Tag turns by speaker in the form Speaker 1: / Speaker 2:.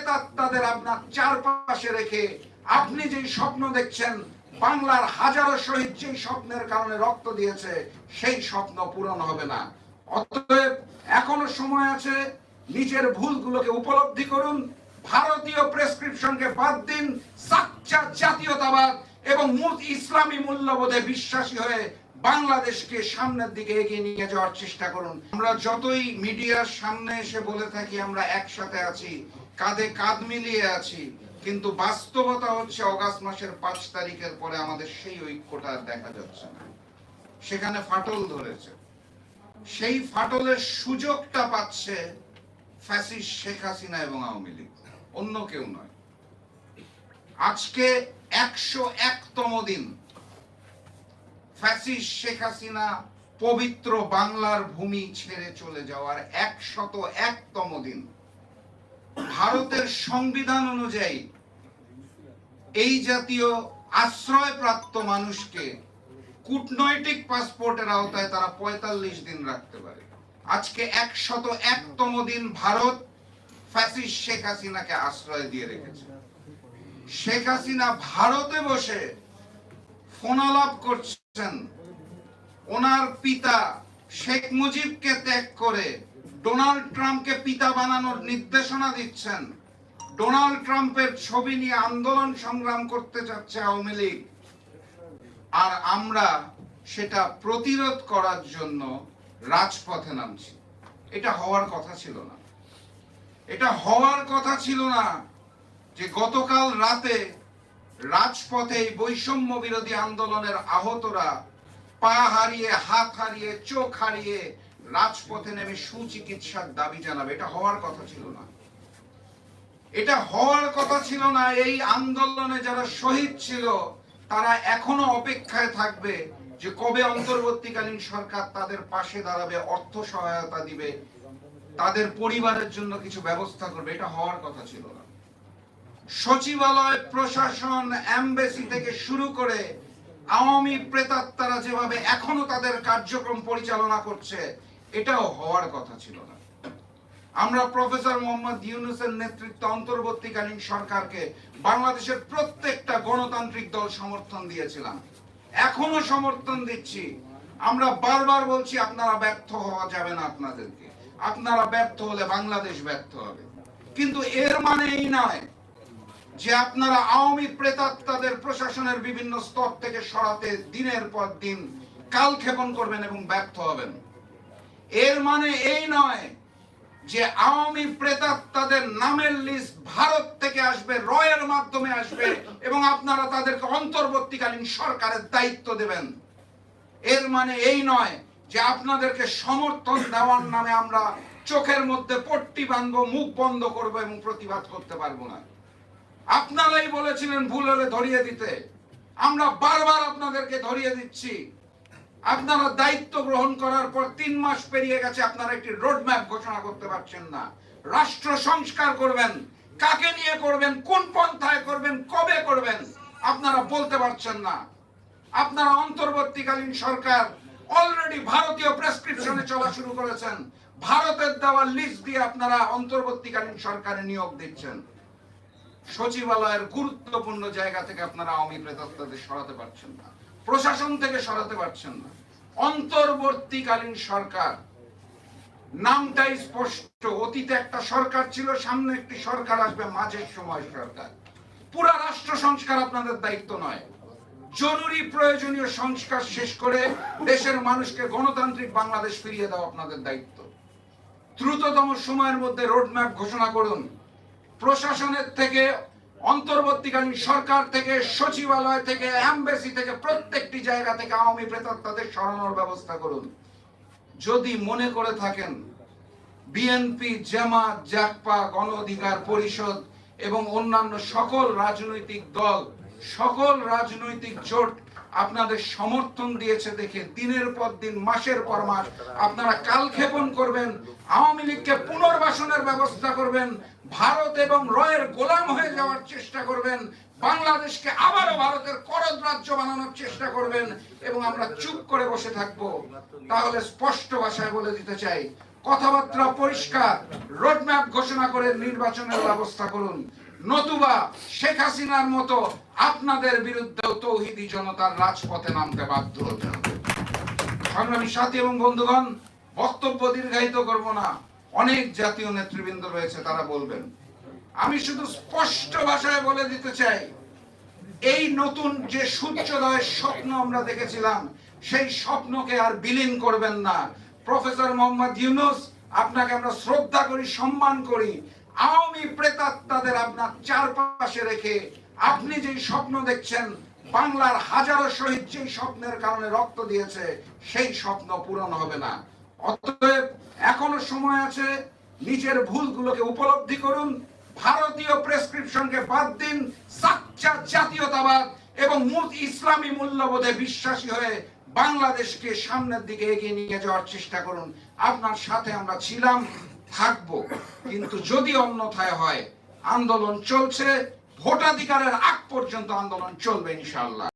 Speaker 1: প্রেতাত্মাদের আপনার চারপাশে রেখে আপনি যে স্বপ্ন দেখছেন, বাংলার হাজারো শহীদ যে স্বপ্নের কারণে রক্ত দিয়েছে, সেই স্বপ্ন পূরণ হবে না। অতএব এখনো সময় আছে, নিজের ভুলগুলোকে উপলব্ধি করুন, ভারতীয় প্রেসক্রিপশনকে বাদ দিন, সাচ্চা জাতীয়তাবাদ এবং ইসলামী মূল্যবোধে বিশ্বাসী হয়ে বাংলাদেশকে সামনের দিকে এগিয়ে নিয়ে যাওয়ার চেষ্টা করুন। আমরা যতই মিডিয়ার সামনে এসে বলে থাকি আমরা একসাথে আছি, কাঁধে কাঁধ মিলিয়ে আছি, কিন্তু বাস্তবতা হচ্ছে অগাস্ট মাসের 5 তারিখের পরে আমাদের সেই ঐক্যটা দেখা যাচ্ছে না। সেখানে ফাটল ধরেছে। সেই ফাটলের সুযোগটা পাচ্ছে ফ্যাসিস্ট শেখ হাসিনা এবং আওয়ামী লীগ, অন্য কেউ নয়। আজকে 101তম দিন ফ্যাসিস্ট শেখ হাসিনা পবিত্র বাংলার ভূমি ছেড়ে চলে যাওয়ার 101তম দিন। ভারতের সংবিধান অনুযায়ী এই জাতীয় আশ্রয়প্রাপ্ত মানুষকে কূটনৈতিক পাসপোর্টের আওতায় তারা 45 দিন রাখতে পারে। আজকে 101তম দিন ভারত ফ্যাসিস্ট শেখ হাসিনাকে আশ্রয় দিয়ে রেখেছে। শেখ হাসিনা ভারতে বসে ফোনালাপ করছেন, ওনার পিতা শেখ মুজিবকে ত্যাগ করে ডোনাল্ড ট্রাম্পকে পিতা বানানোর নির্দেশনা দিচ্ছেন। ডোনাল্ড ট্রাম্পের ছবি নিয়ে আন্দোলন সংগ্রাম করতে যাচ্ছে আওয়ামী লীগ, আর আমরা সেটা প্রতিরোধ করার জন্য রাজপথে নামছি। এটা হওয়ার কথা ছিল না। এটা হওয়ার কথা ছিল না যে গতকাল রাতে রাজপথে বৈষম্য বিরোধী আন্দোলনের আহতরা পা হারিয়ে, হাত হারিয়ে, চোখ হারিয়ে রাজপথে নেমে সুচিকিৎসার দাবি জানাবে। এটা হওয়ার কথা ছিল না। এটা হওয়ার কথা ছিল না। এই আন্দোলনে যারা শহীদ ছিল তারা এখনো অপেক্ষায় থাকবে যে কবে অন্তর্বর্তীকালীন সরকার তাদের পাশে দাঁড়াবে, অর্থ সহায়তা দিবে, তাদের পরিবারের জন্য কিছু ব্যবস্থা করবে। এটা হওয়ার কথা ছিল না। সচিবালয়, প্রশাসন, এমবেসি থেকে শুরু করে আওয়ামী প্রেতাত্মারা যেভাবে এখনো তাদের কার্যক্রম পরিচালনা করছে, এটাও হওয়ার কথা ছিল না। আমরা প্রফেসর মোহাম্মদ ইউনূসের নেতৃত্বে অন্তর্বর্তীকালীন সরকারকে বাংলাদেশের প্রত্যেকটা গণতান্ত্রিক দল সমর্থন দিয়েছিলাম, এখনো সমর্থন দিচ্ছি। আমরা বারবার বলছি আপনারা ব্যর্থ হওয়া যাবে না, আপনারা ব্যর্থ হলে বাংলাদেশ ব্যর্থ হবে। কিন্তু এর মানে এই নয় যে আপনারা আওয়ামী প্রেতাত্মাদের প্রশাসনের বিভিন্ন স্তর থেকে সরাতে দিনের পর দিন কালক্ষেপণ করবেন এবং ব্যর্থ হবেন। এর মানে এই নয় যে আওয়ামী প্রেতাত্মাদের নামের লিস্ট ভারত থেকে আসবে, রয়ের মাধ্যমে আসবে এবং আপনারা তাদেরকে অন্তর্বর্তীকালীন সরকারের দায়িত্ব দেবেন। এর মানে এই নয় যে আপনাদেরকে সমর্থন দেওয়ার নামে আমরা চোখের মধ্যে পট্টি বাঁধবো, মুখ বন্ধ করবো এবং প্রতিবাদ করতে পারবো না। আপনারাই বলেছিলেন ভুল হলে ধরিয়ে দিতে, আমরা বারবার আপনাদেরকে ধরিয়ে দিচ্ছি। আপনারা দায়িত্ব গ্রহণ করার পর 3 মাস পেরিয়ে গেছে, আপনারা একটি রোডম্যাপ ঘোষণা করতে পারছেন না। রাষ্ট্র সংস্কার করবেন, কাকে নিয়ে করবেন, কোন পন্থায় করবেন, কবে করবেন, আপনারা বলতে পারছেন না। আপনারা অন্তর্বর্তীকালীন সরকার অলরেডি ভারতীয় প্রেসক্রিপশনে চলা শুরু করেছেন। ভারতের দেওয়া লিস্ট দিয়ে আপনারা অন্তর্বর্তীকালীন সরকারে নিয়োগ দিচ্ছেন। সচিবালয়ের গুরুত্বপূর্ণ জায়গা থেকে আপনারা আওয়ামী প্রেতাত্মাদের সরাতে পারছেন না, প্রশাসন থেকে সরাতে পারছেন না। অন্তর্বর্তীকালীন সরকার নামটাই স্পষ্ট। অতীতে একটা সরকার ছিল, সামনে একটি সরকার আসবে, মাঝের সময় সরকার। পুরা রাষ্ট্র সংস্কার আপনাদের দায়িত্ব নয়। জরুরি প্রয়োজনীয় সংস্কার শেষ করে দেশের মানুষকে গণতান্ত্রিক বাংলাদেশ ফিরিয়ে দেওয়া আপনাদের দায়িত্ব। দ্রুততম সময়ের মধ্যে রোডম্যাপ ঘোষণা করুন। প্রশাসনের থেকে, অন্তর্বর্তীকালীন সরকার থেকে, সচিবালয় থেকে, এমবেসি থেকে, প্রত্যেকটি জায়গা থেকে আওয়ামী প্রেতাত্মাদের সরানোর ব্যবস্থা করুন। যদি মনে করে থাকেন বিএনপি, জামাত, জাকপা, গণ অধিকার পরিষদ এবং অন্যান্য সকল রাজনৈতিক দল, সকল রাজনৈতিক জোট আপনাদের সমর্থন দিয়েছে দেখে দিনের পর দিন, মাসের পর মাস আপনারা কালক্ষেপণ করবেন, আওয়ামী লীগকে পুনর্বাসনের ব্যবস্থা করবেন, ভারত এবং রয়ের গোলাম হয়ে যাওয়ার চেষ্টা করবেন, বাংলাদেশকে আবারও ভারতের করদ রাজ্য বানানোর চেষ্টা করবেন এবং আমরা চুপ করে বসে থাকবো, তাহলে স্পষ্ট ভাষায় বলে দিতে চাই, কথাবার্তা পরিষ্কার, রোডম্যাপ ঘোষণা করে নির্বাচনের ব্যবস্থা করুন, নতুবা শেখ হাসিনার মতো আপনাদের বিরুদ্ধেও তৌহিদি জনতার রাজপথে নামতে বাধ্য হতে হবে। সংগ্রামী সাথী এবং বন্ধুগণ, বক্তব্য দীর্ঘায়িত করব না, অনেক জাতীয় নেতৃবৃন্দ রয়েছে, তারা বলবেন। আমি শুধু স্পষ্ট ভাষায় বলে দিতে চাই, এই নতুন যে সূর্যোদয়ের স্বপ্ন আমরা দেখেছিলাম, সেই স্বপ্নকে আর বিলীন করবেন না। প্রফেসর মোহাম্মদ ইউনূস, আপনাকে আমরা শ্রদ্ধা করি, সম্মান করি। আওয়ামী প্রেতাত্মাদের আপনার চারপাশে রেখে আপনি যেই স্বপ্ন দেখছেন, বাংলার হাজারো শহীদ যেই স্বপ্নের কারণে রক্ত দিয়েছে, সেই স্বপ্ন পূরণ হবে না। অতএব এখনো সময় আছে, নিজের ভুলগুলোকে উপলব্ধি করুন, ভারতীয় প্রেসক্রিপশনকে বাদ দিন, সাচ্চা জাতীয়তাবাদ এবং ইসলামী মূল্যবোধে বিশ্বাসী হয়ে বাংলাদেশকে সামনের দিকে এগিয়ে নিয়ে যাওয়ার চেষ্টা করুন। আপনার সাথে আমরা ছিলাম, থাকবো, কিন্তু যদি অন্যথায় হয়, আন্দোলন চলছে, ভোটাধিকারের আগ পর্যন্ত আন্দোলন চলবে ইনশাআল্লাহ।